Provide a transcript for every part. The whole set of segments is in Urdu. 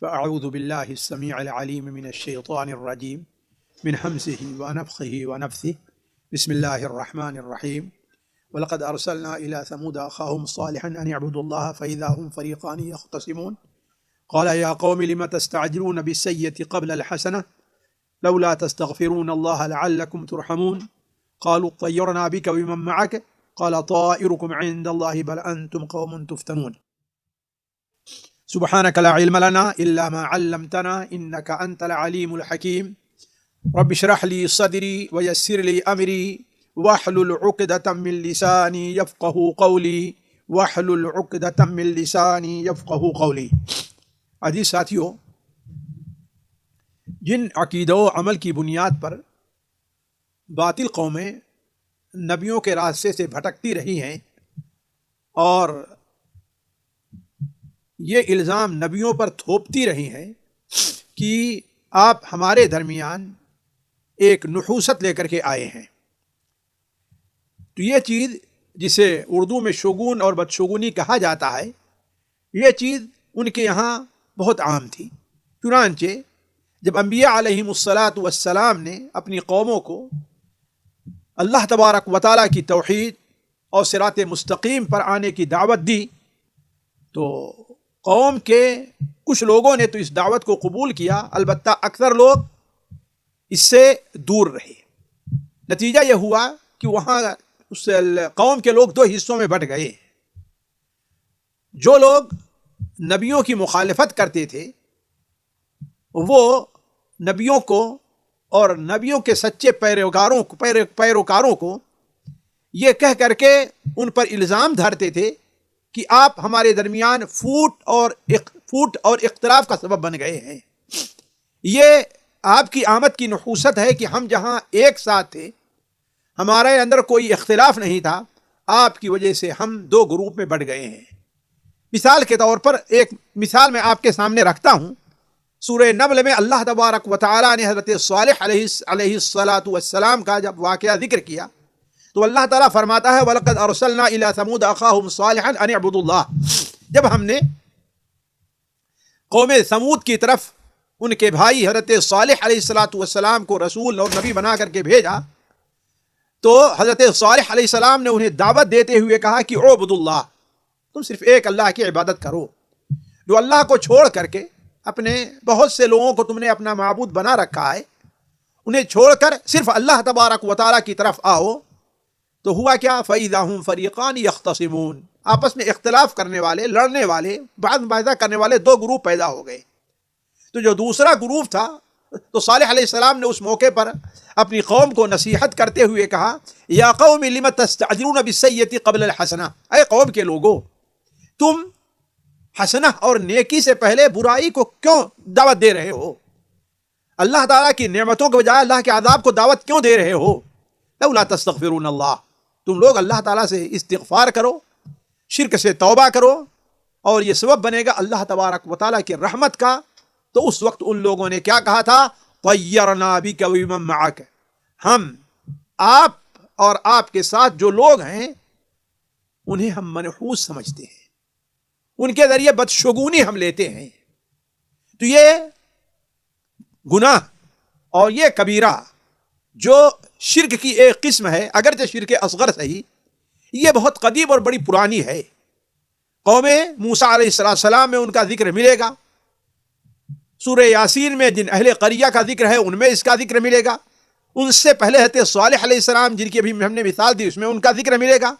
فأعوذ بالله السميع العليم من الشيطان الرجيم من همزه ونفخه ونفثه بسم الله الرحمن الرحيم ولقد أرسلنا إلى ثمود أخاهم صالحا أن اعبدوا الله فإذا هم فريقان يختصمون قال يا قوم لم تستعجلون بالسيئة قبل الحسنة لولا تستغفرون الله لعلكم ترحمون قالوا طيرنا بك وبمن معك قال طائركم عند الله بل أنتم قوم تفتنون سبحانك لا علم لنا إلا ما علمتنا إنك أنت العليم الحكيم رب اشرح لي صدري ويسر لي أمري واحلل عقدة من لساني يفقه قولي واحلل عقدة من لساني يفقه قولي. عزیز ساتھیو، جن عقیدہ و عمل کی بنیاد پر باطل قومیں نبیوں کے راستے سے بھٹکتی رہی ہیں اور یہ الزام نبیوں پر تھوپتی رہی ہیں کہ آپ ہمارے درمیان ایک نحوست لے کر کے آئے ہیں، تو یہ چیز جسے اردو میں شگون اور بدشگونی کہا جاتا ہے، یہ چیز ان کے یہاں بہت عام تھی. چنانچہ جب انبیاء علیہم الصلاۃ والسلام نے اپنی قوموں کو اللہ تبارک و تعالیٰ کی توحید اور صراط مستقیم پر آنے کی دعوت دی تو قوم کے کچھ لوگوں نے تو اس دعوت کو قبول کیا، البتہ اکثر لوگ اس سے دور رہے. نتیجہ یہ ہوا کہ وہاں اس قوم کے لوگ دو حصوں میں بٹ گئے. جو لوگ نبیوں کی مخالفت کرتے تھے وہ نبیوں کو اور نبیوں کے سچے پیروکاروں کو یہ کہہ کر کے ان پر الزام دھرتے تھے کہ آپ ہمارے درمیان پھوٹ اور اختلاف کا سبب بن گئے ہیں. یہ آپ کی آمد کی نحوست ہے کہ ہم جہاں ایک ساتھ تھے، ہمارے اندر کوئی اختلاف نہیں تھا، آپ کی وجہ سے ہم دو گروپ میں بٹ گئے ہیں. مثال کے طور پر ایک مثال میں آپ کے سامنے رکھتا ہوں. سورہ نمل میں اللہ تبارک و تعالیٰ نے حضرت صالح علیہ الصلاۃ والسلام کا جب واقعہ ذکر کیا تو اللہ تعالیٰ فرماتا ہے وَلَقَدْ أَرْسَلْنَا إِلَىٰ ثَمُودَ أَخَاهُمْ صَالِحًا أَنِ اعْبُدُوا اللَّهَ. جب ہم نے قوم ثمود کی طرف ان کے بھائی حضرت صالح علیہ الصلاۃ والسلام کو رسول اور نبی بنا کر کے بھیجا تو حضرت صالح علیہ السلام نے انہیں دعوت دیتے ہوئے کہا کہ اعبدوا اللہ، تم صرف ایک اللہ کی عبادت کرو. جو اللہ کو چھوڑ کر کے اپنے بہت سے لوگوں کو تم نے اپنا معبود بنا رکھا ہے، انہیں چھوڑ کر صرف اللہ تبارک و تعالیٰ کی طرف آؤ. تو ہوا کیا؟ فَإِذَا هُمْ فَرِيقَانِ يَخْتَصِمُونَ. آپس میں اختلاف کرنے والے، لڑنے والے، بعض مباحثہ کرنے والے دو گروپ پیدا ہو گئے. تو جو دوسرا گروپ تھا تو صالح علیہ السلام نے اس موقع پر اپنی قوم کو نصیحت کرتے ہوئے کہا یا قوم لم تستعجلون بالسیئۃ قبل الحسنہ. اے قوم کے لوگوں، تم حسنہ اور نیکی سے پہلے برائی کو کیوں دعوت دے رہے ہو؟ اللہ تعالیٰ کی نعمتوں کے بجائے اللہ کے عذاب کو دعوت کیوں دے رہے ہو؟ لولا تستغفرون اللہ. تم لوگ اللہ تعالیٰ سے استغفار کرو، شرک سے توبہ کرو، اور یہ سبب بنے گا اللہ تبارک و تعالیٰ کی رحمت کا. تو اس وقت ان لوگوں نے کیا کہا تھا؟ طیرنا بک وبمن معک. ہم آپ اور آپ کے ساتھ جو لوگ ہیں انہیں ہم منحوس سمجھتے ہیں، ان کے ذریعے بدشگونی ہم لیتے ہیں. تو یہ گناہ اور یہ کبیرہ جو شرک کی ایک قسم ہے، اگرچہ شرک اصغر صحیح، یہ بہت قدیم اور بڑی پرانی ہے. قوم موسیٰ علیہ السلام میں ان کا ذکر ملے گا، سورہ یاسین میں جن اہل قریہ کا ذکر ہے ان میں اس کا ذکر ملے گا، ان سے پہلے حضرت صالح علیہ السلام جن کی ابھی ہم نے مثال دی اس میں ان کا ذکر ملے گا،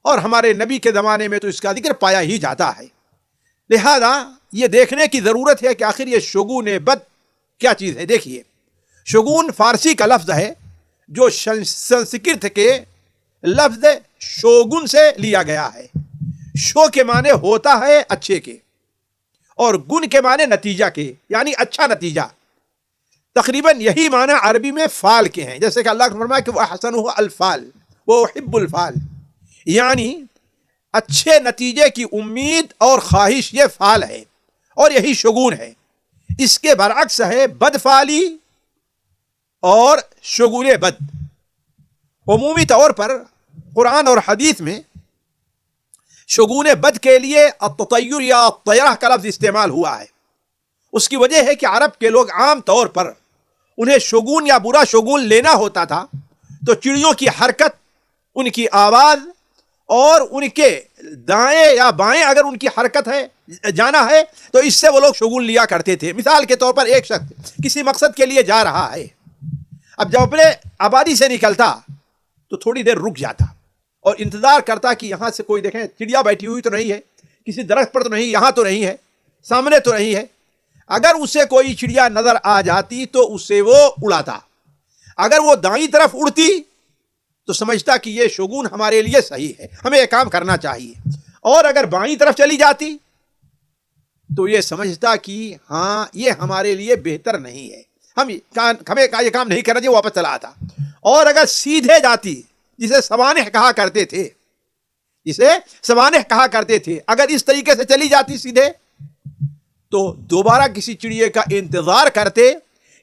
اور ہمارے نبی کے زمانے میں تو اس کا ذکر پایا ہی جاتا ہے. لہذا یہ دیکھنے کی ضرورت ہے کہ آخر یہ شگون بد کیا چیز ہے. دیکھیے، شگون فارسی کا لفظ ہے جو سنسکرت کے لفظ شوگن سے لیا گیا ہے. شو کے معنی ہوتا ہے اچھے کے، اور گن کے معنی نتیجہ کے، یعنی اچھا نتیجہ. تقریباً یہی معنی عربی میں فال کے ہیں، جیسے کہ اللہ نے فرمایا کہ وَأَحْسَنُهُ الْفَالِ وَأُحِبُّ الْفَالِ، یعنی اچھے نتیجے کی امید اور خواہش، یہ فال ہے اور یہی شگون ہے. اس کے برعکس ہے بدفالی اور شگون بد. عمومی طور پر قرآن اور حدیث میں شگون بد کے لیے التطیر یا الطیرہ کا لفظ استعمال ہوا ہے. اس کی وجہ ہے کہ عرب کے لوگ عام طور پر انہیں شگون یا برا شگون لینا ہوتا تھا تو چڑیوں کی حرکت، ان کی آواز اور ان کے دائیں یا بائیں اگر ان کی حرکت ہے، جانا ہے، تو اس سے وہ لوگ شگون لیا کرتے تھے۔ مثال کے طور پر ایک شخص کسی مقصد کے لیے جا رہا ہے، اب جب اپنے آبادی سے نکلتا تو تھوڑی دیر رک جاتا اور انتظار کرتا کہ یہاں سے کوئی دیکھیں چڑیا بیٹھی ہوئی تو نہیں ہے، کسی درخت پر تو نہیں، یہاں تو نہیں ہے، سامنے تو نہیں ہے۔ اگر اسے کوئی چڑیا نظر آ جاتی تو اسے وہ اڑاتا، اگر وہ دائیں طرف اڑتی تو سمجھتا کہ یہ شگون ہمارے لیے صحیح ہے، ہمیں یہ کام کرنا چاہیے، اور اگر بائیں طرف چلی جاتی تو یہ سمجھتا کہ ہاں یہ ہمارے لیے بہتر نہیں ہے، ہمیں یہ کام نہیں کرنا چاہیے، واپس چلا آتا۔ اور اگر سیدھے جاتی، جسے سوانح کہا کرتے تھے، اگر اس طریقے سے چلی جاتی سیدھے تو دوبارہ کسی چڑیے کا انتظار کرتے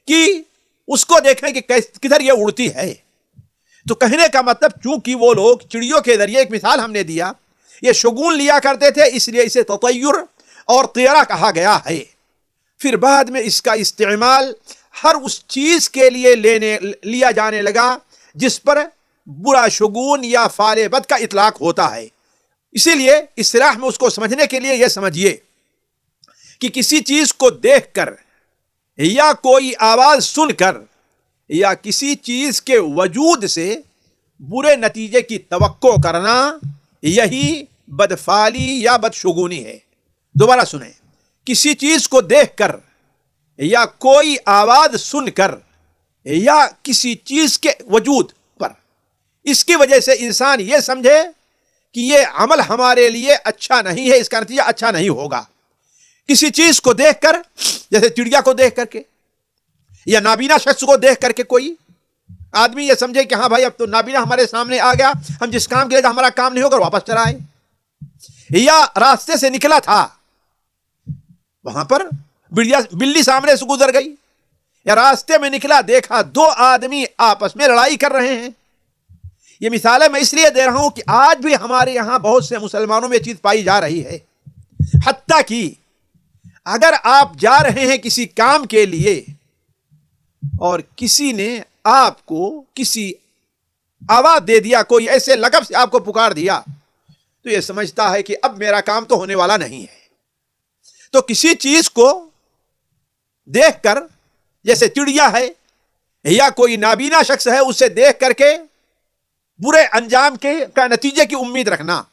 کہ اس کو دیکھیں کہ کدھر یہ اڑتی ہے۔ تو کہنے کا مطلب چونکہ وہ لوگ چڑیوں کے ذریعے، ایک مثال ہم نے دیا، یہ شگون لیا کرتے تھے، اس لیے اسے تطیر اور طیرہ کہا گیا ہے۔ پھر بعد میں اس کا استعمال ہر اس چیز کے لیے لیا جانے لگا جس پر برا شگون یا فعل بد کا اطلاق ہوتا ہے۔ اسی لیے اصطلاح میں اس کو سمجھنے کے لیے یہ سمجھیے کہ کسی چیز کو دیکھ کر یا کوئی آواز سن کر یا کسی چیز کے وجود سے برے نتیجے کی توقع کرنا، یہی بدفعلی یا بدشگونی ہے۔ دوبارہ سنیں، کسی چیز کو دیکھ کر یا کوئی آواز سن کر یا کسی چیز کے وجود پر، اس کی وجہ سے انسان یہ سمجھے کہ یہ عمل ہمارے لیے اچھا نہیں ہے، اس کا نتیجہ اچھا نہیں ہوگا۔ کسی چیز کو دیکھ کر، جیسے چڑیا کو دیکھ کر کے یا نابینا شخص کو دیکھ کر کے کوئی آدمی یہ سمجھے کہ ہاں بھائی اب تو نابینا ہمارے سامنے آ گیا، ہم جس کام کے لیے ہمارا کام نہیں ہوگا، واپس چلا آئے۔ یا راستے سے نکلا تھا، وہاں پر بلی سامنے سے گزر گئی، یا راستے میں نکلا دیکھا دو آدمی آپس میں لڑائی کر رہے ہیں۔ یہ مثالیں میں اس لیے دے رہا ہوں کہ آج بھی ہمارے یہاں بہت سے مسلمانوں میں چیز پائی جا رہی ہے، حتیٰ کہ اگر آپ جا رہے ہیں کسی کام کے لیے اور کسی نے آپ کو کسی آواز دے دیا، کوئی ایسے لقب سے آپ کو پکار دیا، تو یہ سمجھتا ہے کہ اب میرا کام تو ہونے والا نہیں ہے۔ تو کسی چیز کو دیکھ کر، جیسے چڑیا ہے یا کوئی نابینا شخص ہے، اسے دیکھ کر کے برے انجام کا نتیجے کی امید رکھنا،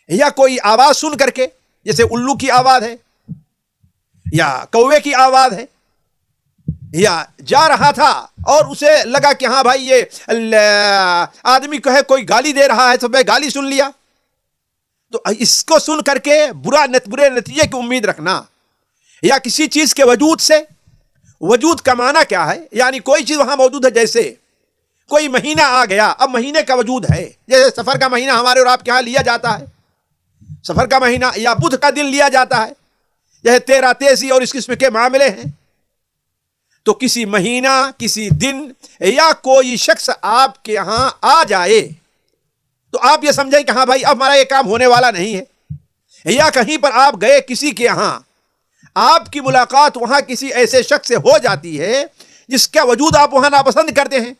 یا کوئی آواز سن کر کے، جیسے الو کی آواز ہے یا کوے کی آواز ہے، یا جا رہا تھا اور اسے لگا کہ ہاں بھائی یہ آدمی کو ہے کوئی گالی دے رہا ہے، تو میں گالی سن لیا، تو اس کو سن کر کے برے نتیجے کی امید رکھنا۔ یا کسی چیز کے وجود سے، وجود کا معنی کیا ہے؟ یعنی کوئی چیز وہاں موجود ہے، جیسے کوئی مہینہ آ گیا، اب مہینے کا وجود ہے، جیسے سفر کا مہینہ ہمارے اور آپ کے ہاں لیا جاتا ہے، سفر کا مہینہ یا بدھ کا دن لیا جاتا ہے، جیسے 13 تیزی اور اس قسم کے معاملے ہیں۔ تو کسی مہینہ، کسی دن یا کوئی شخص آپ کے ہاں آ جائے تو آپ یہ سمجھیں کہ ہاں بھائی اب ہمارا یہ کام ہونے والا نہیں ہے۔ یا کہیں پر آپ گئے کسی کے ہاں، آپ کی ملاقات وہاں کسی ایسے شخص سے ہو جاتی ہے جس کا وجود آپ وہاں ناپسند کرتے ہیں،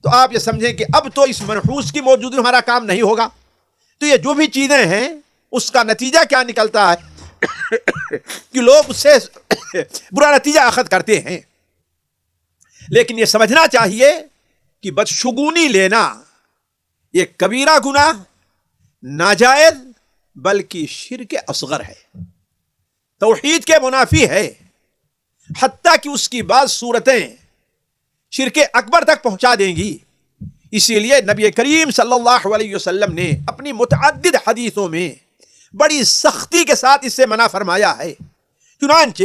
تو آپ یہ سمجھیں کہ اب تو اس منحوس کی موجودگی ہمارا کام نہیں ہوگا۔ تو یہ جو بھی چیزیں ہیں، اس کا نتیجہ کیا نکلتا ہے کہ لوگ اس سے برا نتیجہ اخذ کرتے ہیں۔ لیکن یہ سمجھنا چاہیے کہ بدشگونی لینا یہ کبیرہ گناہ، ناجائز، بلکہ شرک اصغر ہے، توحید کے منافی ہے، حتیٰ کہ اس کی بعض صورتیں شرک اکبر تک پہنچا دیں گی۔ اسی لیے نبی کریم صلی اللہ علیہ وسلم نے اپنی متعدد حدیثوں میں بڑی سختی کے ساتھ اس سے منع فرمایا ہے۔ چنانچہ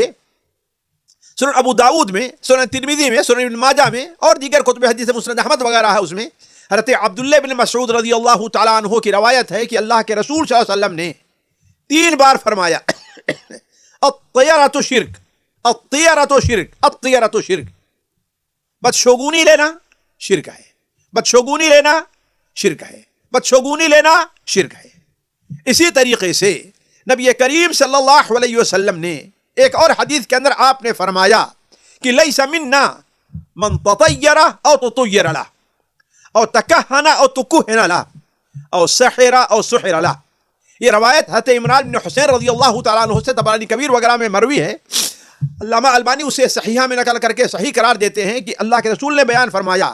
سنن ابو داؤد میں، سنن ترمذی میں، سنن ابن ماجہ میں اور دیگر کتب حدیث مسند احمد وغیرہ ہے، اس میں حضرت عبداللہ بن مسعود رضی اللہ تعالیٰ عنہ کی روایت ہے کہ اللہ کے رسول صلی اللہ علیہ وسلم نے 3 بار فرمایا الطیرۃ شرک، الطیرۃ شرک، الطیرۃ شرک، بدشگونی لینا شرک ہے، بدشگونی لینا شرک ہے، بدشگونی لینا شرک ہے۔ اسی طریقے سے نبی کریم صلی اللہ علیہ وسلم نے ایک اور حدیث کے اندر آپ نے فرمایا کہ لیس منا من تطیر او تطیر له او تکہن او تکہن له او سحر او سحر له. یہ روایت حضرت عمران بن حسین رضی اللہ تعالیٰ عنہ سے طبرانی کبیر وغیرہ میں مروی ہے. علامہ البانی اسے صحیحہ میں نقل کر کے صحیح قرار دیتے ہیں کہ اللہ کے رسول نے بیان فرمایا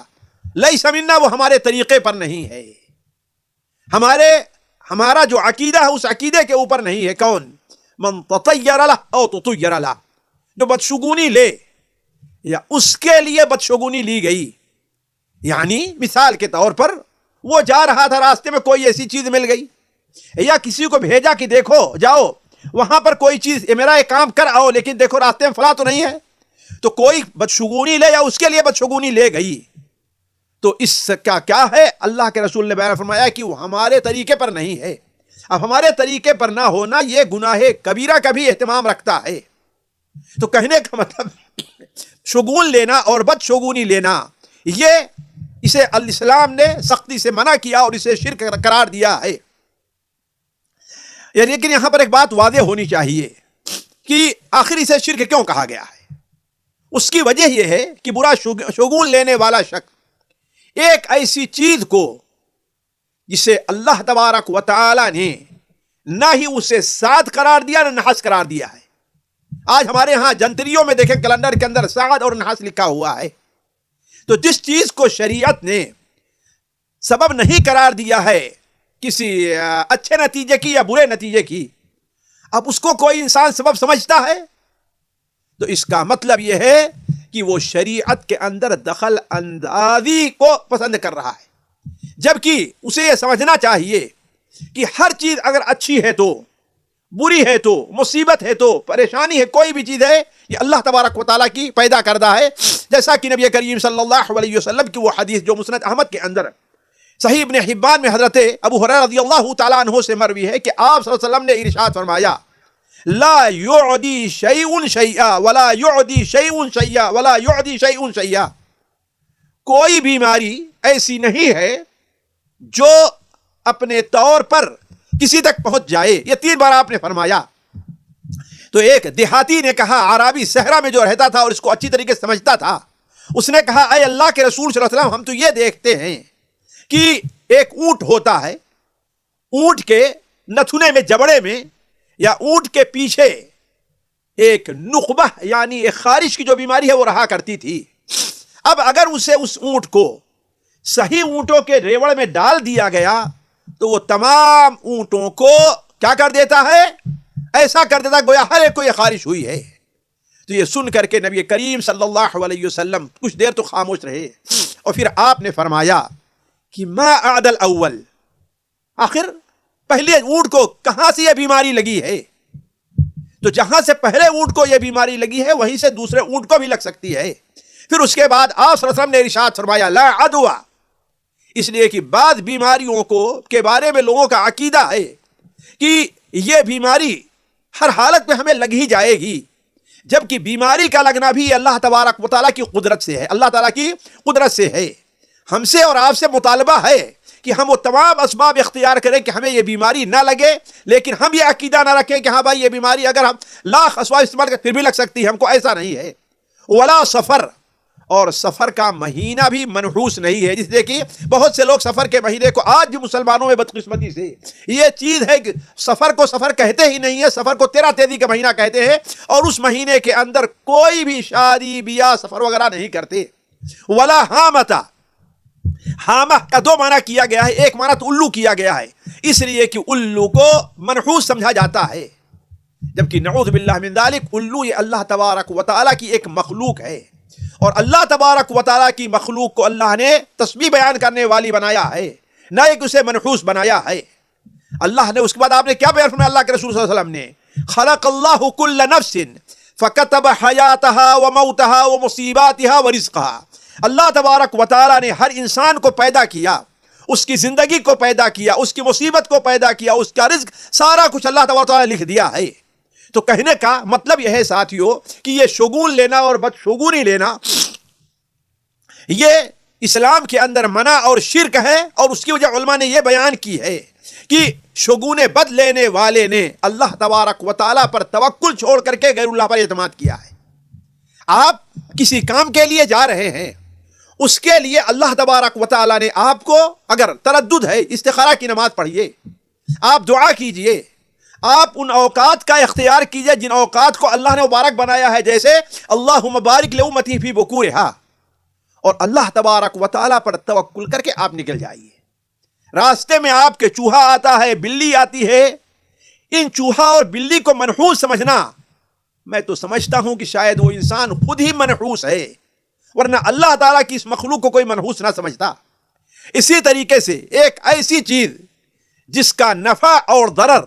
لیس منا، وہ ہمارے طریقے پر نہیں ہے، ہمارا جو عقیدہ ہے اس عقیدے کے اوپر نہیں ہے. کون؟ من تطیر له او تطیر له، جو بدشگونی لے یا اس کے لیے بدشگونی لی گئی. یعنی مثال کے طور پر وہ جا رہا تھا، راستے میں کوئی ایسی چیز مل گئی، یا کسی کو بھیجا کہ دیکھو جاؤ وہاں پر کوئی چیز، یہ میرا ایک کام کر آؤ لیکن دیکھو راستے میں فلاں تو نہیں ہے، تو کوئی بدشگونی لے یا اس کے لیے بدشگونی لے گئی، تو اس کا کیا ہے؟ اللہ کے رسول نے بیان فرمایا کہ وہ ہمارے طریقے پر نہیں ہے. اب ہمارے طریقے پر نہ ہونا یہ گناہ کبیرہ کا بھی اہتمام رکھتا ہے. تو کہنے کا مطلب شگون لینا اور بدشگونی لینا، اسے الاسلام نے سختی سے منع کیا اور اسے شرک قرار دیا ہے. لیکن یہاں پر ایک بات واضح ہونی چاہیے کہ آخر اسے شرک کیوں کہا گیا ہے. اس کی وجہ یہ ہے کہ برا شگون لینے والا شخص ایک ایسی چیز کو جسے اللہ تبارک و تعالی نے نہ ہی اسے سعد قرار دیا نہ نحس قرار دیا ہے. آج ہمارے ہاں جنتریوں میں دیکھیں کیلنڈر کے اندر سعد اور نحس لکھا ہوا ہے. تو جس چیز کو شریعت نے سبب نہیں قرار دیا ہے کسی اچھے نتیجے کی یا برے نتیجے کی، اب اس کو کوئی انسان سبب سمجھتا ہے تو اس کا مطلب یہ ہے کہ وہ شریعت کے اندر دخل اندازی کو پسند کر رہا ہے. جبکہ اسے یہ سمجھنا چاہیے کہ ہر چیز اگر اچھی ہے تو، بری ہے تو، مصیبت ہے تو، پریشانی ہے، کوئی بھی چیز ہے یہ اللہ تبارک و تعالیٰ کی پیدا کردہ ہے. جیسا کہ نبی کریم صلی اللہ علیہ وسلم کی وہ حدیث جو مسند احمد کے اندر صحیح ابن حبان میں حضرت ابو ہریرہ رضی اللہ تعالیٰ عنہ سے مروی ہے کہ آپ صلی اللہ علیہ وسلم نے ارشاد فرمایا لا يعدي شيء شيئا ولا يعدي شيء شيئا ولا يعدي شيء شيئا. کوئی بیماری ایسی نہیں ہے جو اپنے طور پر کسی تک پہنچ جائے. یہ 3 بار آپ نے فرمایا. تو ایک دیہاتی نے کہا، عربی صحرا میں جو رہتا تھا اور اس کو اچھی طریقے سے سمجھتا تھا، اس نے کہا اے اللہ کے رسول صلی اللہ علیہ وسلم، ہم تو یہ دیکھتے ہیں کہ ایک اونٹ ہوتا ہے، اونٹ کے نتھنے میں، جبڑے میں یا اونٹ کے پیچھے ایک نخبہ یعنی ایک خارش کی جو بیماری ہے وہ رہا کرتی تھی. اب اگر اسے اس اونٹ کو صحیح اونٹوں کے ریوڑ میں ڈال دیا گیا تو وہ تمام اونٹوں کو کیا کر دیتا ہے؟ ایسا کر دیتا گویا ہر ایک کو یہ خارش ہوئی ہے. تو یہ سن کر کے نبی کریم صلی اللہ علیہ وسلم کچھ دیر تو خاموش رہے اور پھر آپ نے فرمایا کہ ما اعد الاول، آخر پہلے اونٹ کو کہاں سے یہ بیماری لگی ہے؟ تو جہاں سے پہلے اونٹ کو یہ بیماری لگی ہے وہیں سے دوسرے اونٹ کو بھی لگ سکتی ہے. پھر اس کے بعد آپ صلی اللہ علیہ وسلم نے ارشاد فرمایا لا عدوى، اس لیے کہ بعض بیماریوں کے بارے میں لوگوں کا عقیدہ ہے کہ یہ بیماری ہر حالت میں ہمیں لگ ہی جائے گی، جبکہ بیماری کا لگنا بھی اللہ تبارک و تعالیٰ کی قدرت سے ہے، اللہ تعالیٰ کی قدرت سے ہے. ہم سے اور آپ سے مطالبہ ہے کہ ہم وہ تمام اسباب اختیار کریں کہ ہمیں یہ بیماری نہ لگے، لیکن ہم یہ عقیدہ نہ رکھیں کہ ہاں بھائی یہ بیماری اگر ہم لاکھ اسباب استعمال کریں پھر بھی لگ سکتی ہے، ہم کو ایسا نہیں ہے. ولا سفر، اور سفر کا مہینہ بھی منحوس نہیں ہے. جس سے کہ بہت سے لوگ سفر کے مہینے کو آج بھی مسلمانوں میں بدقسمتی سے یہ چیز ہے کہ سفر کو سفر کہتے ہی نہیں ہے، سفر کو 13 تیزی کا مہینہ کہتے ہیں اور اس مہینے کے اندر کوئی بھی شادی بیاہ سفر وغیرہ نہیں کرتے. ولا حامتا، حامہ کا 2 معنی کیا گیا ہے، ایک معنی تو الو کیا گیا ہے، اس لیے کہ الو کو منحوس سمجھا جاتا ہے، جبکہ نعوذ باللہ من ذالک الو یہ اللہ تبارک و تعالیٰ کی ایک مخلوق ہے، اور اللہ تبارک و تعالیٰ کی مخلوق کو اللہ نے تسبیح بیان کرنے والی بنایا ہے، نہ ایک اسے منحوس بنایا ہے. اللہ نے اس کے بعد آپ نے کیا بیان فرمایا؟ اللہ کے رسول صلی اللہ علیہ وسلم نے خلق اللہ کل نفس فکتب حیاتها وموتها ومصیباتها ورزقها. اللہ تبارک و تعالیٰ نے ہر انسان کو پیدا کیا، اس کی زندگی کو پیدا کیا، اس کی مصیبت کو پیدا کیا، اس کا رزق سارا کچھ اللہ تبارک و تعالیٰ نے لکھ دیا ہے. تو کہنے کا مطلب یہ ہے ساتھیوں کہ یہ شگون لینا اور بدشگونی لینا یہ اسلام کے اندر منع اور شرک ہے، اور اس کی وجہ علماء نے یہ بیان کی ہے کہ شگون بد لینے والے نے اللہ تبارک و تعالیٰ پر توکل چھوڑ کر کے غیر اللہ پر اعتماد کیا ہے۔ آپ کسی کام کے لیے جا رہے ہیں، اس کے لیے اللہ تبارک و تعالیٰ نے آپ کو، اگر تردد ہے، استخارہ کی نماز پڑھیے، آپ دعا کیجئے، آپ ان اوقات کا اختیار کیجئے جن اوقات کو اللہ نے مبارک بنایا ہے، جیسے اللہم بارک لامتی فی بکورہا، اور اللہ تبارک و تعالیٰ پر توکل کر کے آپ نکل جائیے۔ راستے میں آپ کے چوہا آتا ہے، بلی آتی ہے، ان چوہا اور بلی کو منحوس سمجھنا، میں تو سمجھتا ہوں کہ شاید وہ انسان خود ہی منحوس ہے، ورنہ اللہ تعالیٰ کی اس مخلوق کو کوئی منحوس نہ سمجھتا۔ اسی طریقے سے ایک ایسی چیز جس کا نفع اور ضرر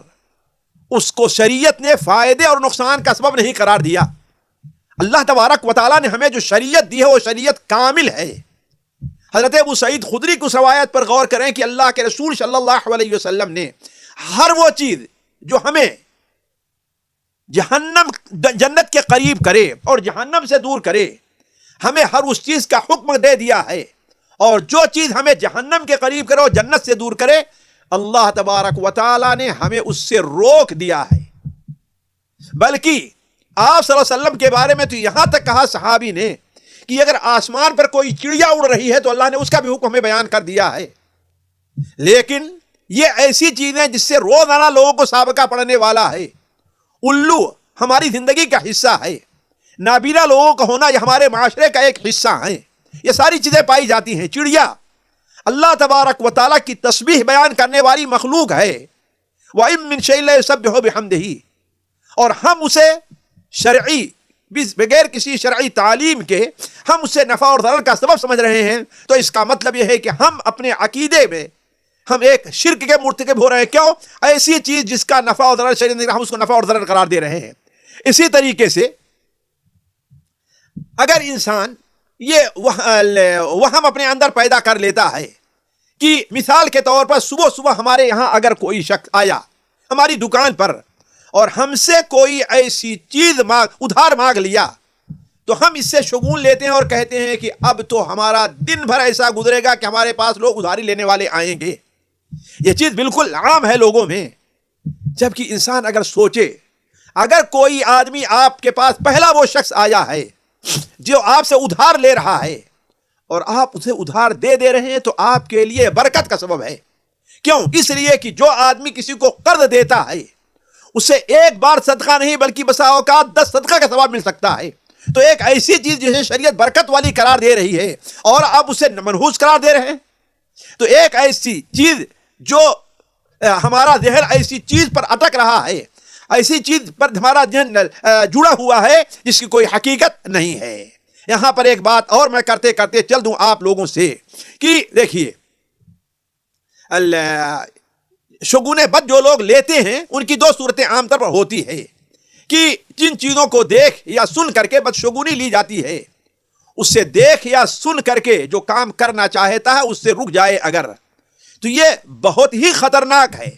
اس کو شریعت نے فائدے اور نقصان کا سبب نہیں قرار دیا۔ اللہ تبارک و تعالیٰ نے ہمیں جو شریعت دی ہے وہ شریعت کامل ہے۔ حضرت ابو سعید خدری کی اس روایت پر غور کریں کہ اللہ کے رسول صلی اللہ علیہ وسلم نے ہر وہ چیز جو ہمیں جنت کے قریب کرے اور جہنم سے دور کرے، ہمیں ہر اس چیز کا حکم دے دیا ہے، اور جو چیز ہمیں جہنم کے قریب کرے اور جنت سے دور کرے، اللہ تبارک و تعالیٰ نے ہمیں اس سے روک دیا ہے۔ بلکہ آپ صلی اللہ علیہ وسلم کے بارے میں تو یہاں تک کہا صحابی نے کہ اگر آسمان پر کوئی چڑیا اڑ رہی ہے تو اللہ نے اس کا بھی حکم ہمیں بیان کر دیا ہے۔ لیکن یہ ایسی چیزیں جس سے روزانہ لوگوں کو سابقہ پڑھنے والا ہے، الو ہماری زندگی کا حصہ ہے، نابینا لوگوں کا ہونا یہ ہمارے معاشرے کا ایک حصہ ہے، یہ ساری چیزیں پائی جاتی ہیں۔ چڑیا اللہ تبارک و تعالیٰ کی تسبیح بیان کرنے والی مخلوق ہے، وَإِن مِّن شَيْءٍ إِلَّا يُسَبِّحُ بِحَمْدِهِ، اور ہم اسے شرعی بغیر کسی شرعی تعلیم کے ہم اسے نفع اور ضرر کا سبب سمجھ رہے ہیں، تو اس کا مطلب یہ ہے کہ ہم اپنے عقیدے میں ہم ایک شرک کے مرتکب ہو رہے ہیں۔ کیوں؟ ایسی چیز جس کا نفع اور ضرر شریعت نے ہم اس کو نفع اور ضرر قرار دے رہے ہیں۔ اسی طریقے سے اگر انسان یہ وہم اپنے اندر پیدا کر لیتا ہے کہ مثال کے طور پر صبح صبح ہمارے یہاں اگر کوئی شخص آیا ہماری دکان پر اور ہم سے کوئی ایسی چیز ادھار مانگ لیا، تو ہم اس سے شگون لیتے ہیں اور کہتے ہیں کہ اب تو ہمارا دن بھر ایسا گزرے گا کہ ہمارے پاس لوگ ادھاری لینے والے آئیں گے۔ یہ چیز بالکل عام ہے لوگوں میں۔ جبکہ انسان اگر سوچے، اگر کوئی آدمی آپ کے پاس پہلا وہ شخص آیا ہے جو آپ سے ادھار لے رہا ہے اور آپ اسے ادھار دے رہے ہیں، تو آپ کے لیے برکت کا سبب ہے۔ کیوں؟ اس لیے کہ جو آدمی کسی کو قرض دیتا ہے اسے ایک بار صدقہ نہیں بلکہ بسا اوقات 10 صدقہ کا ثواب مل سکتا ہے۔ تو ایک ایسی چیز جسے شریعت برکت والی قرار دے رہی ہے اور آپ اسے منحوس قرار دے رہے ہیں، تو ایک ایسی چیز جو ہمارا ذہن ایسی چیز پر اٹک رہا ہے، ایسی چیز پر ہمارا ذہن جڑا ہوا ہے جس کی کوئی حقیقت نہیں ہے۔ یہاں پر ایک بات اور میں کرتے کرتے چل دوں آپ لوگوں سے کہ دیکھیے، شگون بد جو لوگ لیتے ہیں ان کی 2 صورتیں عام طور پر ہوتی ہے کہ جن چیزوں کو دیکھ یا سن کر کے بدشگونی لی جاتی ہے، اس سے دیکھ یا سن کر کے جو کام کرنا چاہتا ہے اس سے رک جائے اگر، تو یہ بہت ہی خطرناک ہے۔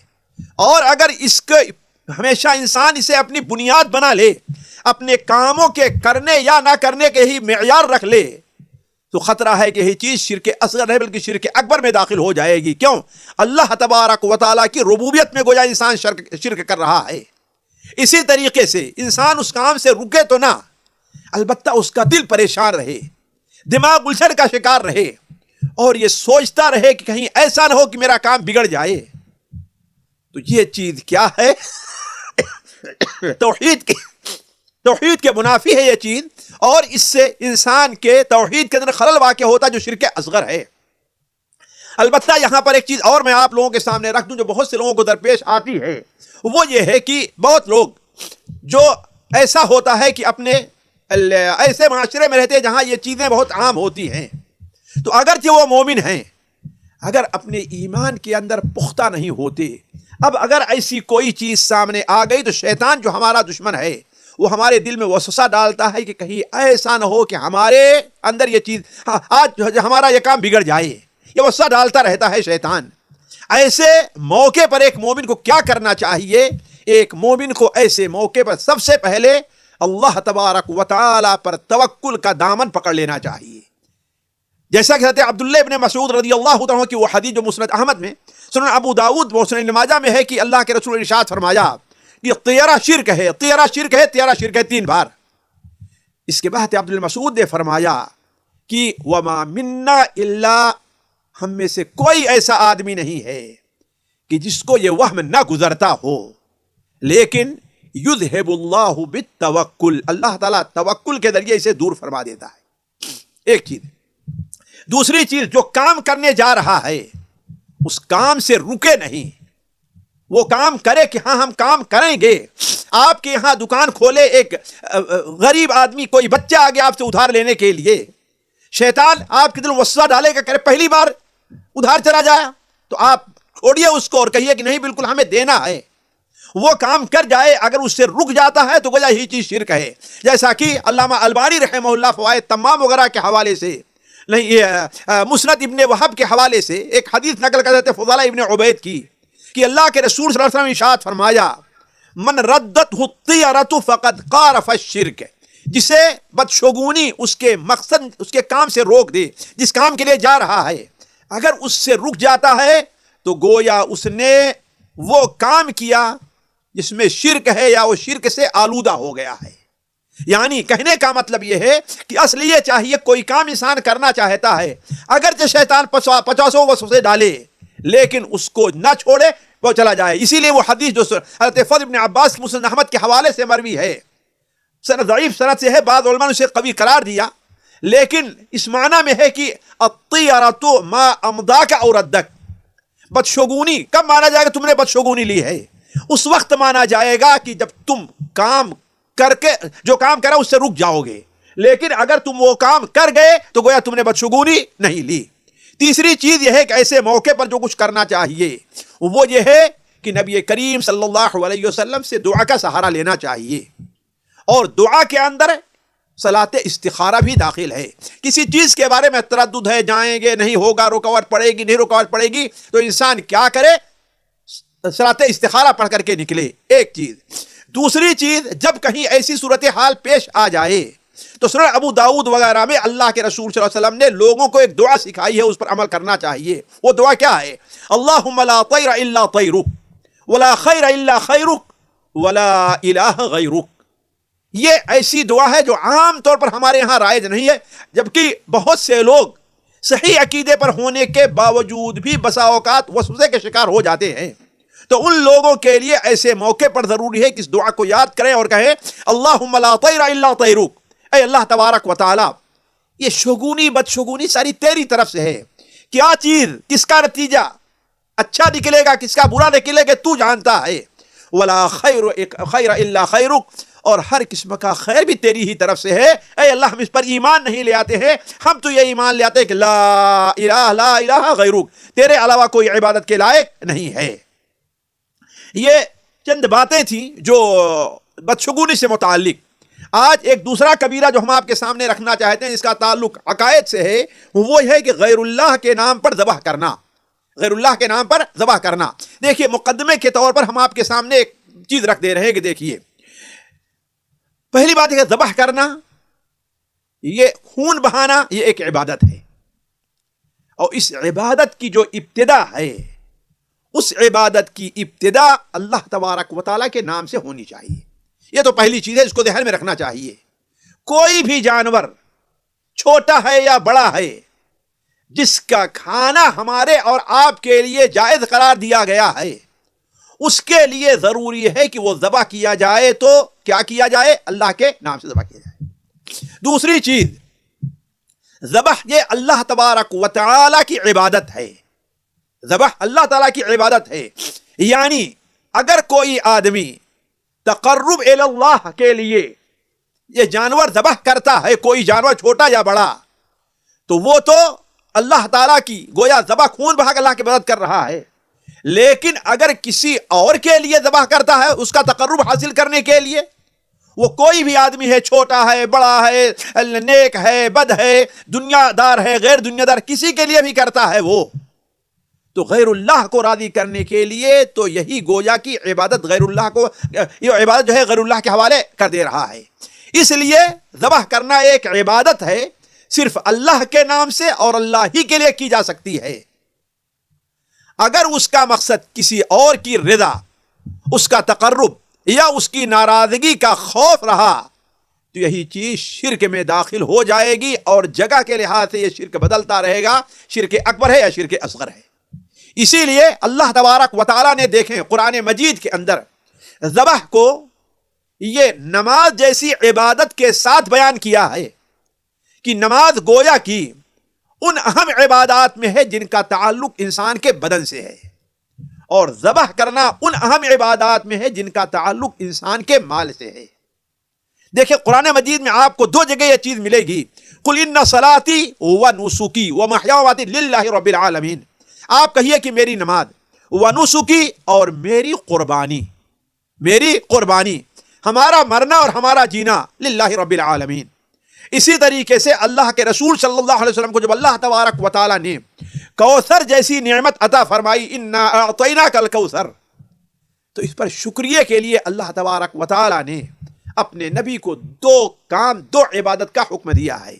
اور اگر اس کے ہمیشہ انسان اسے اپنی بنیاد بنا لے، اپنے کاموں کے کرنے یا نہ کرنے کے ہی معیار رکھ لے، تو خطرہ ہے کہ یہ چیز شرک اصغر ہے بلکہ شرک اکبر میں داخل ہو جائے گی۔ کیوں؟ اللہ تبارک و تعالیٰ کی ربوبیت میں گویا انسان شرک کر رہا ہے۔ اسی طریقے سے انسان اس کام سے رکے تو نہ، البتہ اس کا دل پریشان رہے، دماغ الجھن کا شکار رہے، اور یہ سوچتا رہے کہ کہیں ایسا نہ ہو کہ میرا کام بگڑ جائے۔ تو یہ چیز کیا ہے؟ توحید کے منافی ہے یہ چیز، اور اس سے انسان کے توحید کے اندر خلل واقع ہوتا ہے جو شرک اصغر ہے۔ البتہ یہاں پر ایک چیز اور میں آپ لوگوں کے سامنے رکھ دوں جو بہت سے لوگوں کو درپیش آتی ہے، وہ یہ ہے کہ بہت لوگ جو ایسا ہوتا ہے کہ اپنے ایسے معاشرے میں رہتے ہیں جہاں یہ چیزیں بہت عام ہوتی ہیں، تو اگرچہ وہ مومن ہیں، اگر اپنے ایمان کے اندر پختہ نہیں ہوتے، اب اگر ایسی کوئی چیز سامنے آ گئی تو شیطان جو ہمارا دشمن ہے وہ ہمارے دل میں وسوسہ ڈالتا ہے کہ کہیں ایسا نہ ہو کہ ہمارے اندر یہ چیز آج ہمارا یہ کام بگڑ جائے، یہ وسوسہ ڈالتا رہتا ہے شیطان۔ ایسے موقع پر ایک مومن کو کیا کرنا چاہیے؟ ایک مومن کو ایسے موقع پر سب سے پہلے اللہ تبارک و تعالی پر توکل کا دامن پکڑ لینا چاہیے۔ جیسا کہ حضرت عبداللہ ابن مسعود رضی اللہ عنہ کی وہ حدیث جو مسند احمد میں، سنن ابو داؤد و سنن ابن ماجہ میں ہے کہ اللہ کے رسول نے ارشاد فرمایا کہ 13 شرک ہے 13 شرک ہے 3 بار۔ اس کے بعد عبداللہ مسعود نے فرمایا کہ وما منا الا، ہم میں سے کوئی ایسا آدمی نہیں ہے کہ جس کو یہ وہم نہ گزرتا ہو، لیکن یذہب اللہ بالتوکل، اللہ تعالیٰ توکل کے ذریعے اسے دور فرما دیتا ہے۔ ایک چیز۔ دوسری چیز، جو کام کرنے جا رہا ہے اس کام سے رکے نہیں، وہ کام کرے کہ ہاں ہم کام کریں گے۔ آپ کے یہاں دکان کھولے ایک غریب آدمی، کوئی بچہ آ گیا آپ سے ادھار لینے کے لیے، شیطان آپ کے دل وسوسہ ڈالے گا، کرے پہلی بار ادھار چلا جایا تو آپ چھوڑیے اس کو اور کہیے کہ نہیں بالکل ہمیں دینا ہے۔ وہ کام کر جائے، اگر اس سے رک جاتا ہے تو گویا یہی چیز شرک ہے۔ جیسا کہ علامہ البانی رحمہ اللہ فوائد تمام وغیرہ کے حوالے سے، نہیں یہ مسند ابن وہب کے حوالے سے ایک حدیث نقل کر دیتے فضالہ ابن عبید کی کہ اللہ کے رسول صلی اللہ علیہ وسلم نے ارشاد فرمایا من ردته الطیرۃ فقد قارف الشرک، جسے بدشگونی اس کے مقصد اس کے کام سے روک دے، جس کام کے لیے جا رہا ہے اگر اس سے رک جاتا ہے تو گویا اس نے وہ کام کیا جس میں شرک ہے یا وہ شرک سے آلودہ ہو گیا ہے۔ یعنی کہنے کا مطلب یہ ہے کہ اصل یہ چاہیے کوئی کام انسان کرنا چاہتا ہے، اگرچہ شیطان 50 وسوسے ڈالے لیکن اس کو نہ چھوڑے، وہ چلا جائے۔ اسی لیے وہ حدیث جو حضرت فضل بن عباس کی مسند احمد کے حوالے سے مروی ہے، سند ضعیف سند سے ہے، بعض علماء نے اسے قوی قرار دیا، لیکن اس معنی میں ہے کہ الطیرۃ ما امضاک او ردک، بدشگونی کب مانا جائے گا تم نے بدشگونی لی ہے؟ اس وقت مانا جائے گا کہ جب تم کام کر کے جو کام کرا اس سے رک جاؤ گے، لیکن اگر تم وہ کام کر گئے تو گویا تم نے بدشگونی نہیں لی۔ تیسری چیز یہ ہے کہ ایسے موقع پر جو کچھ کرنا چاہیے وہ یہ ہے کہ نبی کریم صلی اللہ علیہ وسلم سے دعا کا سہارا لینا چاہیے، اور دعا کے اندر صلاۃ استخارہ بھی داخل ہے۔ کسی چیز کے بارے میں تردد ہے، جائیں گے نہیں ہوگا، رکاوٹ پڑے گی نہیں رکاوٹ پڑے گی، تو انسان کیا کرے؟ صلاۃ استخارہ پڑھ کر کے نکلے، ایک چیز۔ دوسری چیز، جب کہیں ایسی صورتحال پیش آ جائے تو سنن ابو داؤد وغیرہ میں اللہ کے رسول صلی اللہ علیہ وسلم نے لوگوں کو ایک دعا سکھائی ہے، اس پر عمل کرنا چاہیے۔ وہ دعا کیا ہے؟ اللہم لا طیر الا طیرک ولا خیر الا خیرک ولا الہ غیرک۔ یہ ایسی دعا ہے جو عام طور پر ہمارے یہاں رائج نہیں ہے، جبکہ بہت سے لوگ صحیح عقیدے پر ہونے کے باوجود بھی بسا اوقات وسوسے کے شکار ہو جاتے ہیں۔ تو ان لوگوں کے لیے ایسے موقع پر ضروری ہے کہ اس دعا کو یاد کریں اور کہیں اللہم لا طیر الا طیرک، اے اللہ تبارک و تعالی یہ شگونی بدشگونی ساری تیری طرف سے ہے، کیا چیز کس کا نتیجہ اچھا نکلے گا کس کا برا نکلے گا تو جانتا ہے، ولا خیر الا خیرک، اور ہر قسم کا خیر بھی تیری ہی طرف سے ہے۔ اے اللہ ہم اس پر ایمان نہیں لے آتے ہیں، ہم تو یہ ایمان لے آتے ہیں کہ لا الہ غیرک، تیرے علاوہ کوئی عبادت کے لائق نہیں ہے۔ یہ چند باتیں تھیں جو بدشگونی سے متعلق۔ آج ایک دوسرا کبیرہ جو ہم آپ کے سامنے رکھنا چاہتے ہیں، اس کا تعلق عقائد سے ہے، وہ ہے کہ غیر اللہ کے نام پر ذبح کرنا، غیر اللہ کے نام پر ذبح کرنا۔ دیکھیے مقدمے کے طور پر ہم آپ کے سامنے ایک چیز رکھ دے رہے ہیں کہ دیکھیے، پہلی بات ہے کہ ذبح کرنا، یہ خون بہانا، یہ ایک عبادت ہے، اور اس عبادت کی جو ابتدا ہے اس عبادت کی ابتدا اللہ تبارک و تعالیٰ کے نام سے ہونی چاہیے۔ یہ تو پہلی چیز ہے، اس کو ذہن میں رکھنا چاہیے۔ کوئی بھی جانور چھوٹا ہے یا بڑا ہے جس کا کھانا ہمارے اور آپ کے لیے جائز قرار دیا گیا ہے، اس کے لیے ضروری ہے کہ وہ ذبح کیا جائے تو کیا کیا جائے؟ اللہ کے نام سے ذبح کیا جائے۔ دوسری چیز، ذبح یہ اللہ تبارک و تعالیٰ کی عبادت ہے، ذبح اللہ تعالیٰ کی عبادت ہے۔ یعنی اگر کوئی آدمی تقرب الی اللہ کے لیے یہ جانور ذبح کرتا ہے، کوئی جانور چھوٹا یا بڑا، تو وہ تو اللہ تعالیٰ کی گویا ذبح خون بہا کے اللہ کی مدد کر رہا ہے۔ لیکن اگر کسی اور کے لیے ذبح کرتا ہے اس کا تقرب حاصل کرنے کے لیے، وہ کوئی بھی آدمی ہے، چھوٹا ہے بڑا ہے، نیک ہے بد ہے، دنیا دار ہے غیر دنیا دار، کسی کے لیے بھی کرتا ہے وہ، تو غیر اللہ کو راضی کرنے کے لیے تو یہی گویا کی عبادت غیر اللہ کو، یہ عبادت جو ہے غیر اللہ کے حوالے کر دے رہا ہے۔ اس لیے ذبح کرنا ایک عبادت ہے۔ صرف اللہ کے نام سے اور اللہ ہی کے لیے کی جا سکتی ہے۔ اگر اس کا مقصد کسی اور کی رضا، اس کا تقرب یا اس کی ناراضگی کا خوف رہا تو یہی چیز شرک میں داخل ہو جائے گی، اور جگہ کے لحاظ سے یہ شرک بدلتا رہے گا، شرک اکبر ہے یا شرک اصغر ہے۔ اسی لیے اللہ تبارک و تعالیٰ نے دیکھیں قرآن مجید کے اندر ذبح کو یہ نماز جیسی عبادت کے ساتھ بیان کیا ہے کہ نماز گویا کی ان اہم عبادات میں ہے جن کا تعلق انسان کے بدن سے ہے، اور ذبح کرنا ان اہم عبادات میں ہے جن کا تعلق انسان کے مال سے ہے۔ دیکھیں قرآن مجید میں آپ کو دو جگہ یہ چیز ملے گی، قل ان صلاتی و نسکی و محیا و مماتی للہ رب العالمین، آپ کہیے کہ میری نماز و نسکی اور میری قربانی، ہمارا مرنا اور ہمارا جینا للہ رب العالمین۔ اسی طریقے سے اللہ کے رسول صلی اللہ علیہ وسلم کو جب اللہ تبارک و تعالیٰ نے کوثر جیسی نعمت عطا فرمائی، انا اعطیناک الکوثر، تو اس پر شکریہ کے لیے اللہ تبارک و تعالیٰ نے اپنے نبی کو دو عبادت کا حکم دیا ہے،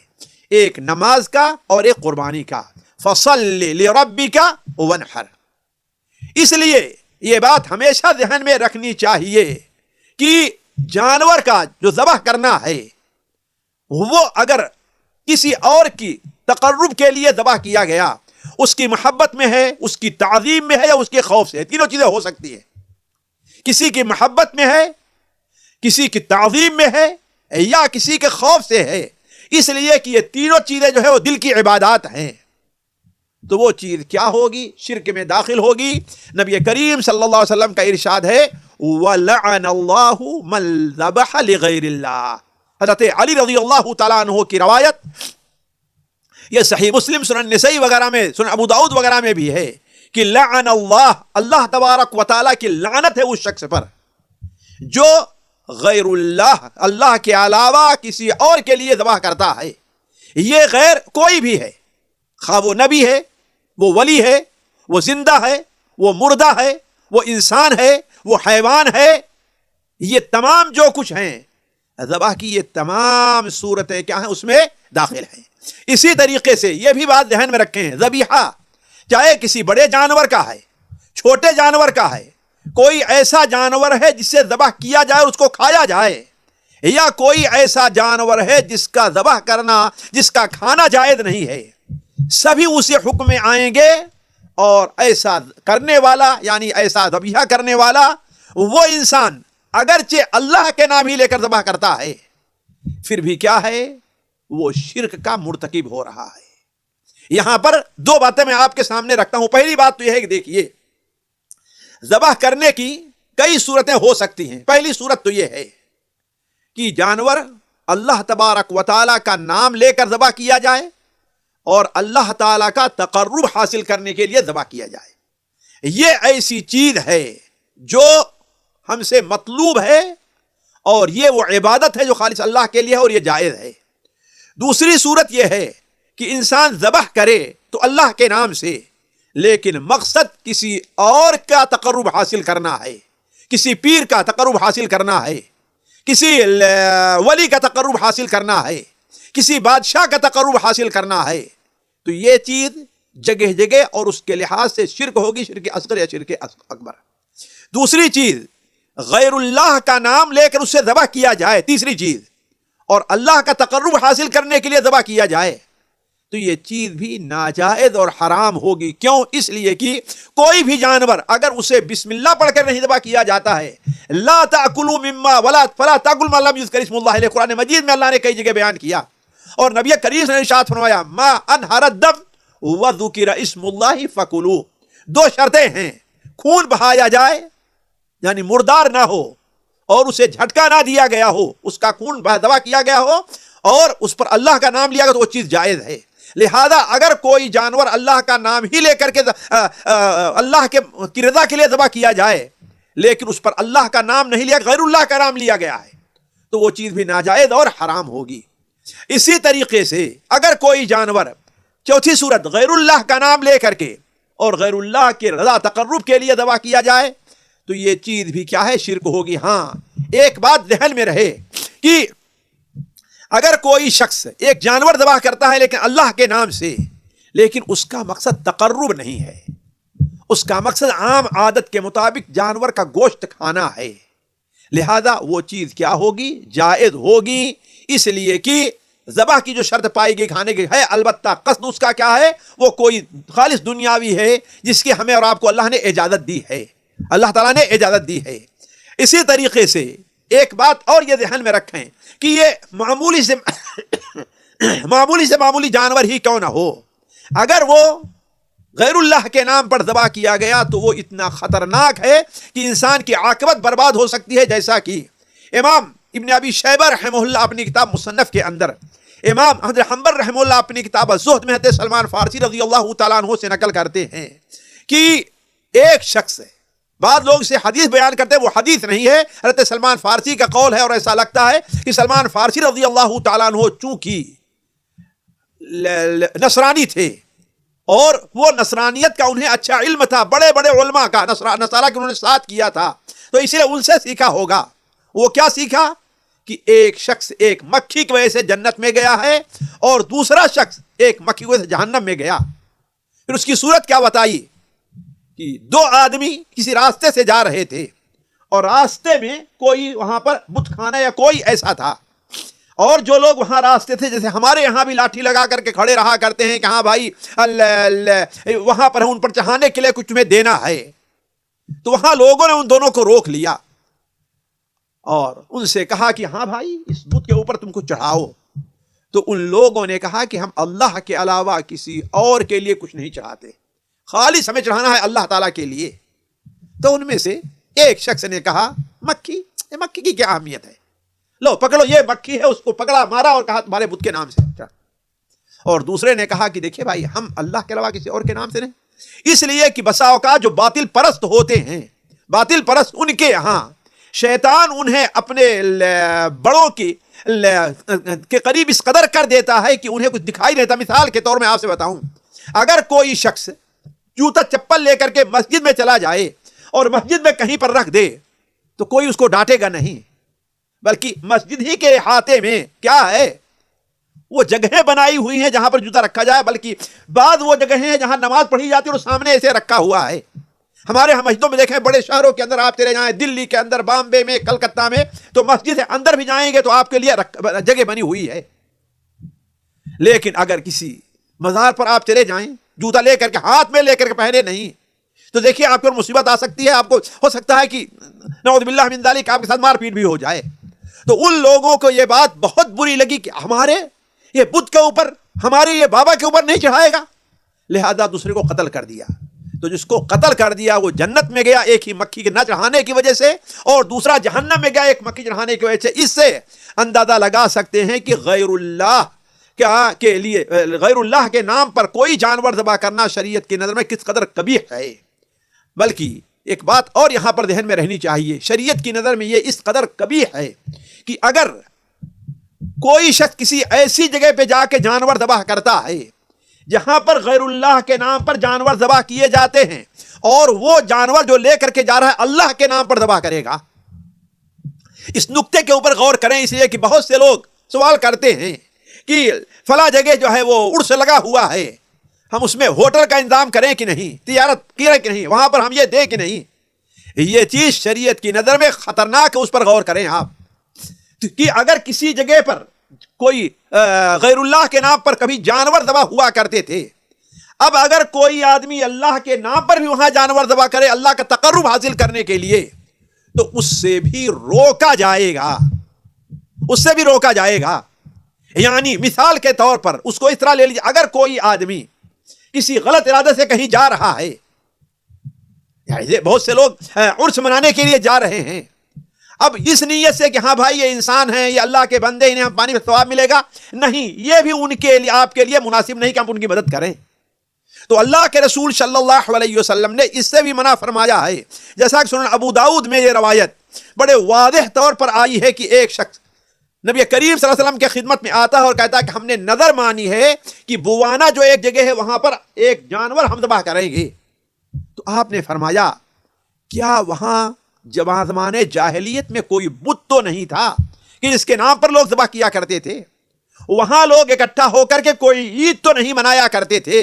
ایک نماز کا اور ایک قربانی کا، فصل لربک وانحر۔ اس لیے یہ بات ہمیشہ ذہن میں رکھنی چاہیے کہ جانور کا جو ذبح کرنا ہے وہ اگر کسی اور کی تقرب کے لیے ذبح کیا گیا، اس کی محبت میں ہے، اس کی تعظیم میں ہے یا اس کے خوف سے ہے، تینوں چیزیں ہو سکتی ہیں۔ کسی کی محبت میں ہے، کسی کی تعظیم میں ہے یا کسی کے خوف سے ہے، اس لیے کہ یہ تینوں چیزیں جو ہے وہ دل کی عبادات ہیں، تو وہ چیز کیا ہوگی؟ شرک میں داخل ہوگی۔ نبی کریم صلی اللہ علیہ وسلم کا ارشاد ہے وَلَعَنَ اللَّهُ مَنْ ذَبَحَ لِغَيْرِ اللَّهِ۔ حضرت علی رضی اللہ تعالیٰ عنہ کی روایت، یہ صحیح مسلم، سنن نسائی وغیرہ میں، سنن ابو داؤد وغیرہ میں بھی ہے کہ لعن اللہ، اللہ تبارک و تعالیٰ کی لعنت ہے اس شخص پر جو غیر اللہ، اللہ کے علاوہ کسی اور کے لیے ذبح کرتا ہے۔ یہ غیر کوئی بھی ہے، خواہ وہ نبی ہے، وہ ولی ہے، وہ زندہ ہے، وہ مردہ ہے، وہ انسان ہے، وہ حیوان ہے، یہ تمام جو کچھ ہیں ذبح کی یہ تمام صورتیں کیا ہیں اس میں داخل ہیں۔ اسی طریقے سے یہ بھی بات ذہن میں رکھیں، ذبیحہ چاہے کسی بڑے جانور کا ہے، چھوٹے جانور کا ہے، کوئی ایسا جانور ہے جس سے ذبح کیا جائے اور اس کو کھایا جائے، یا کوئی ایسا جانور ہے جس کا ذبح کرنا، جس کا کھانا جائز نہیں ہے، سبھی اسی حکم میں آئیں گے۔ اور ایسا کرنے والا یعنی ایسا ذبیحہ کرنے والا وہ انسان اگرچہ اللہ کے نام ہی لے کر ذبح کرتا ہے، پھر بھی کیا ہے؟ وہ شرک کا مرتکب ہو رہا ہے۔ یہاں پر دو باتیں میں آپ کے سامنے رکھتا ہوں۔ پہلی بات تو یہ ہے کہ دیکھیے ذبح کرنے کی کئی صورتیں ہو سکتی ہیں۔ پہلی صورت تو یہ ہے کہ جانور اللہ تبارک و تعالیٰ کا نام لے کر ذبح کیا جائے اور اللہ تعالیٰ کا تقرب حاصل کرنے کے لیے ذبح کیا جائے۔ یہ ایسی چیز ہے جو ہم سے مطلوب ہے اور یہ وہ عبادت ہے جو خالص اللہ کے لیے ہے اور یہ جائز ہے۔ دوسری صورت یہ ہے کہ انسان ذبح کرے تو اللہ کے نام سے، لیکن مقصد کسی اور کا تقرب حاصل کرنا ہے، کسی پیر کا تقرب حاصل کرنا ہے، کسی ولی کا تقرب حاصل کرنا ہے، کسی بادشاہ کا تقرب حاصل کرنا ہے، تو یہ چیز جگہ جگہ اور اس کے لحاظ سے شرک ہوگی، شرک اصغر یا شرک اکبر۔ دوسری چیز غیر اللہ کا نام لے کر اس سے ذبح کیا جائے، تیسری چیز، اور اللہ کا تقرب حاصل کرنے کے لیے ذبح کیا جائے، تو یہ چیز بھی ناجائز اور حرام ہوگی۔ کیوں؟ اس لیے کہ کوئی بھی جانور اگر اسے بسم اللہ پڑھ کر نہیں ذبح کیا جاتا ہے، لا تاکلوا مما ولا فلا تاکل ما لم یذکر اسم اللہ علیہ، قرآن مجید میں اللہ نے کئی جگہ بیان کیا، اور نبی کریم نے ارشاد فرمایا ما انہر الدم وذکر اسم اللہ فکلوا۔ دو شرطیں ہیں، خون بہایا جائے یعنی مردار نہ ہو اور اسے جھٹکا نہ دیا گیا ہو، اس کا خون ذبح کیا گیا ہو اور اس پر اللہ کا نام لیا گیا تو وہ چیز جائز ہے۔ لہذا اگر کوئی جانور اللہ کا نام ہی لے کر کے اللہ کی رضا کے لیے ذبح کیا جائے لیکن اس پر اللہ کا نام نہیں لیا، غیر اللہ کا نام لیا گیا ہے، تو وہ چیز بھی ناجائز اور حرام ہوگی۔ اسی طریقے سے اگر کوئی جانور، چوتھی صورت، غیر اللہ کا نام لے کر کے اور غیر اللہ کے رضا تقرب کے لیے ذبح کیا جائے تو یہ چیز بھی کیا ہے؟ شرک ہوگی۔ ہاں ایک بات ذہن میں رہے کہ اگر کوئی شخص ایک جانور ذبح کرتا ہے لیکن اللہ کے نام سے، لیکن اس کا مقصد تقرب نہیں ہے، اس کا مقصد عام عادت کے مطابق جانور کا گوشت کھانا ہے، لہذا وہ چیز کیا ہوگی؟ جائز ہوگی، اس لیے کہ ذبح کی جو شرط پائی گئی کھانے کی ہے، البتہ قصد اس کا کیا ہے؟ وہ کوئی خالص دنیاوی ہے جس کی ہمیں اور آپ کو اللہ نے اجازت دی ہے، اللہ تعالیٰ نے اجازت دی ہے۔ اسی طریقے سے ایک بات اور یہ ذہن میں رکھیں کہ یہ معمولی سے معمولی جانور ہی کیوں نہ ہو، اگر وہ غیر اللہ کے نام پر ذبح کیا گیا تو وہ اتنا خطرناک ہے کہ انسان کی عاقبت برباد ہو سکتی ہے، جیسا کہ امام ابن ابی شیبہ رحمہ اللہ اپنی کتاب مصنف کے اندر، امام احمد حنبل رحمہ اللہ اپنی کتاب الزہد میں حضرت سلمان فارسی رضی اللہ تعالیٰ عنہ سے نقل کرتے ہیں کہ ایک شخص، بعض لوگ سے حدیث بیان کرتے ہیں، وہ حدیث نہیں ہے، حضرت سلمان فارسی کا قول ہے، اور ایسا لگتا ہے کہ سلمان فارسی رضی اللہ تعالیٰ عنہ چونکہ نصرانی تھے اور وہ نصرانیت کا انہیں اچھا علم تھا، بڑے بڑے علماء کا نصارہ کے انہوں نے ساتھ کیا تھا، تو اس لیے ان سے سیکھا ہوگا۔ وہ کیا سیکھا؟ کہ ایک شخص ایک مکھی کی وجہ سے جنت میں گیا ہے اور دوسرا شخص ایک مکھی کی وجہ سے جہنم میں گیا۔ پھر اس کی صورت کیا بتائی کہ دو آدمی کسی راستے سے جا رہے تھے اور راستے میں کوئی وہاں پر بت خانہ یا کوئی ایسا تھا، اور جو لوگ وہاں راستے تھے، جیسے ہمارے یہاں بھی لاٹھی لگا کر کے کھڑے رہا کرتے ہیں کہ ہاں بھائی وہاں پر ان پر چڑھانے کے لیے کچھ تمہیں دینا ہے، تو وہاں لوگوں نے ان دونوں کو روک لیا اور ان سے کہا کہ ہاں بھائی اس بت کے اوپر تم کو چڑھاؤ، تو ان لوگوں نے کہا کہ ہم اللہ کے علاوہ کسی اور کے لیے کچھ نہیں چڑھاتے، خالص ہمیں چڑھانا ہے اللہ تعالیٰ کے لیے۔ تو ان میں سے ایک شخص نے کہا مکھی، مکھی کی کیا اہمیت ہے، لو پکڑو، یہ مکھی ہے، اس کو پکڑا، مارا اور کہا تمہارے بت کے نام سے چڑھ۔ اور دوسرے نے کہا کہ دیکھیے بھائی ہم اللہ کے علاوہ کسی اور کے نام سے نہیں، اس لیے کہ بسا اوقات جو باطل پرست ہوتے ہیں، باطل پرست، ان کے یہاں شیطان انہیں اپنے بڑوں کے قریب اس قدر کر دیتا ہے کہ انہیں کچھ دکھائی نہیں دیتا۔ مثال کے طور میں آپ سے بتاؤں، اگر کوئی شخص جوتا چپل لے کر کے مسجد میں چلا جائے اور مسجد میں کہیں پر رکھ دے تو کوئی اس کو ڈانٹے گا نہیں، بلکہ مسجد ہی کے احاطے میں کیا ہے، وہ جگہیں بنائی ہوئی ہیں جہاں پر جوتا رکھا جائے، بلکہ بعض وہ جگہیں ہیں جہاں نماز پڑھی جاتی ہے اور سامنے ایسے رکھا ہوا ہے۔ ہمارے ہم مسجدوں میں دیکھیں، بڑے شہروں کے اندر آپ چلے جائیں، دلی کے اندر، بامبے میں، کلکتہ میں، تو مسجد کے اندر بھی جائیں گے تو آپ کے لیے جگہ بنی ہوئی ہے۔ لیکن اگر کسی مزار پر آپ چلے جائیں، جوتا لے کر کے ہاتھ میں لے کر کے پہنے نہیں، تو دیکھیے آپ کو مصیبت آ سکتی ہے، آپ کو ہو سکتا ہے کہ نعوذ باللہ من ذالک آپ کے ساتھ مار پیٹ بھی ہو جائے۔ تو ان لوگوں کو یہ بات بہت بری لگی کہ ہمارے یہ بت کے اوپر، ہمارے یہ بابا کے اوپر نہیں چڑھائے گا، لہذا دوسرے کو قتل کر دیا۔ تو جس کو قتل کر دیا وہ جنت میں گیا ایک ہی مکھی کے نہ چڑھانے کی وجہ سے، اور دوسرا جہنم میں گیا ایک مکھی چڑھانے کی وجہ سے۔ اس سے اندازہ لگا سکتے ہیں کہ غیر اللہ کے لیے، غیر اللہ کے نام پر کوئی جانور ذبح کرنا شریعت کی نظر میں کس قدر قبیح ہے۔ بلکہ ایک بات اور یہاں پر ذہن میں رہنی چاہیے، شریعت کی نظر میں یہ اس قدر قبیح ہے کہ اگر کوئی شخص کسی ایسی جگہ پہ جا کے جانور ذبح کرتا ہے جہاں پر غیر اللہ کے نام پر جانور ذبح کیے جاتے ہیں، اور وہ جانور جو لے کر کے جا رہا ہے اللہ کے نام پر ذبح کرے گا، اس نقطے کے اوپر غور کریں، اس لیے کہ بہت سے لوگ سوال کرتے ہیں کہ فلاں جگہ جو ہے وہ عرس لگا ہوا ہے، ہم اس میں ہوٹل کا انتظام کریں کہ نہیں، تجارت کریں کہ نہیں، وہاں پر ہم یہ دیں کہ نہیں۔ یہ چیز شریعت کی نظر میں خطرناک ہے، اس پر غور کریں آپ کہ اگر کسی جگہ پر کوئی غیر اللہ کے نام پر کبھی جانور ذبح ہوا کرتے تھے، اب اگر کوئی آدمی اللہ کے نام پر بھی وہاں جانور ذبح کرے اللہ کا تقرب حاصل کرنے کے لیے، تو اس سے بھی روکا جائے گا، اس سے بھی روکا جائے گا۔ یعنی مثال کے طور پر اس کو اس طرح لے لیجیے، اگر کوئی آدمی کسی غلط ارادے سے کہیں جا رہا ہے، یعنی بہت سے لوگ عرس منانے کے لیے جا رہے ہیں، اب اس نیت سے کہ ہاں بھائی یہ انسان ہیں، یہ اللہ کے بندے، انہیں ہم پانی میں ثواب ملے گا، نہیں، یہ بھی ان کے لیے، آپ کے لیے مناسب نہیں کہ ہم ان کی مدد کریں۔ تو اللہ کے رسول صلی اللہ علیہ وسلم نے اس سے بھی منع فرمایا ہے، جیسا کہ سنن ابو داؤد میں یہ روایت بڑے واضح طور پر آئی ہے کہ ایک شخص نبی کریم صلی اللہ علیہ وسلم کے خدمت میں آتا ہے اور کہتا ہے کہ ہم نے نظر مانی ہے کہ بوانا جو ایک جگہ ہے وہاں پر ایک جانور ہم ذبح کریں گے۔ تو آپ نے فرمایا کیا وہاں زمانے جاہلیت میں کوئی بت تو نہیں تھا کہ جس کے نام پر لوگ ذبح کیا کرتے تھے؟ وہاں لوگ اکٹھا ہو کر کے کوئی عید تو نہیں منایا کرتے تھے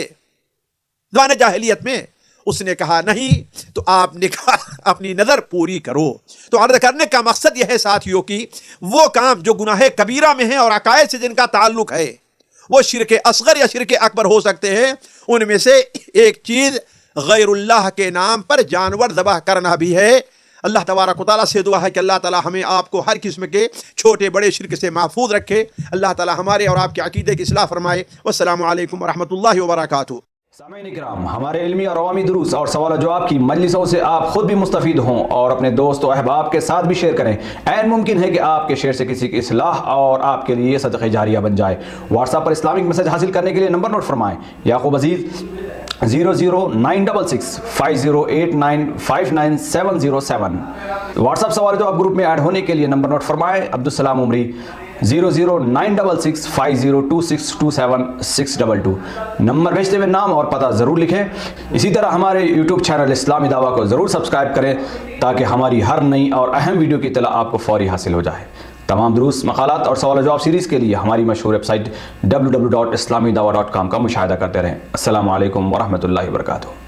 زمانۂ جاہلیت میں. اس نے کہا نہیں تو آپ نکاح اپنی نظر پوری کرو. تو عرض کرنے کا مقصد یہ ہے ساتھیوں کی وہ کام جو گناہ کبیرہ میں ہیں اور عقائد سے جن کا تعلق ہے وہ شرک اصغر یا شرک اکبر ہو سکتے ہیں. ان میں سے ایک چیز غیر اللہ کے نام پر جانور ذبح کرنا بھی ہے. اللہ تبارک و تعالیٰ سے دعا ہے کہ اللہ تعالیٰ ہمیں آپ کو ہر قسم کے چھوٹے بڑے شرک سے محفوظ رکھے. اللہ تعالیٰ ہمارے اور آپ کے عقیدے کی اصلاح فرمائے. والسلام علیکم ورحمۃ اللہ وبرکاتہ. سامعین اکرام، ہمارے علمی اور عوامی دروس اور سوال و جواب کی مجلسوں سے آپ خود بھی مستفید ہوں اور اپنے دوست و احباب کے ساتھ بھی شیئر کریں. عین ممکن ہے کہ آپ کے شیئر سے کسی کی اصلاح اور آپ کے لیے صدقہ جاریہ بن جائے. واٹس ایپ پر اسلامک میسج حاصل کرنے کے لیے نمبر نوٹ فرمائیں: یعقوب عزیز 00966 5089 59707. واٹس ایپ سوال و جواب گروپ میں ایڈ ہونے کے لیے نمبر نوٹ فرمائیں: عبدالسلام عمری 00966 5026 27622. نمبر بھیجتے ہوئے نام اور پتہ ضرور لکھیں. اسی طرح ہمارے یوٹیوب چینل اسلامی دعویٰ کو ضرور سبسکرائب کریں تاکہ ہماری ہر نئی اور اہم ویڈیو کی اطلاع آپ کو فوری حاصل ہو جائے. تمام دروس، مقالات اور سوال و جواب سیریز کے لیے ہماری مشہور ویب سائٹ www.islamidawah.com کا مشاہدہ کرتے رہیں. السلام علیکم ورحمۃ اللہ وبرکاتہ.